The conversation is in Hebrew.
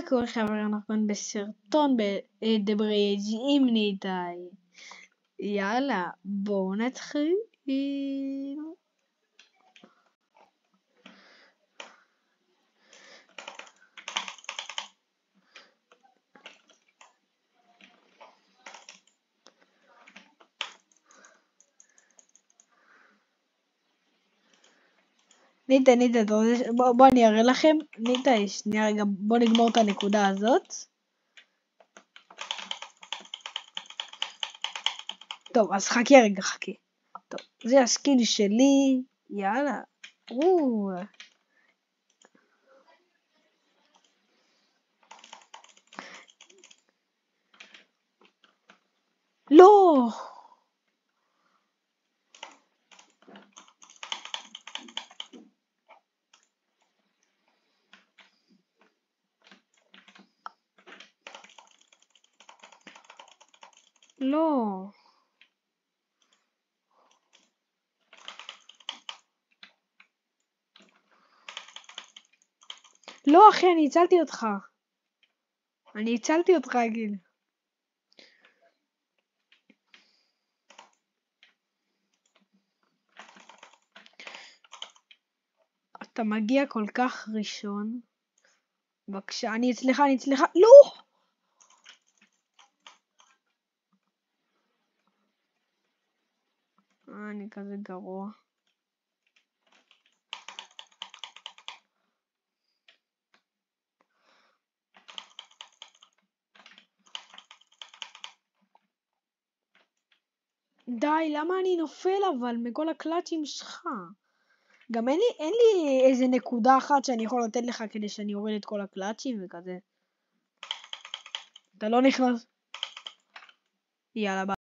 קורה חברים, אנחנו בסרטון בדברי עם ניתאי. יאללה, בואו נתחיל. ניתאי, בוא אני אראה לכם. ניתאי, שנייה רגע, בוא נגמור את הנקודה הזאת. טוב, אז חכי רגע, חכי. טוב, זה הסקיל שלי. יאללה. לא! לא. לא אחי, אני הצלתי אותך. גיל. אתה מגיע כל כך ראשון. בבקשה, אני אצלך. לא! אני כזה גרוע. די, למה אני נופל אבל מכל הקלאצ'ים שלך? גם אין לי איזה נקודה אחת שאני יכול לתת לך כדי שאני אוריד את כל הקלאצ'ים וכזה. אתה לא נכנס. יאללה, ביי.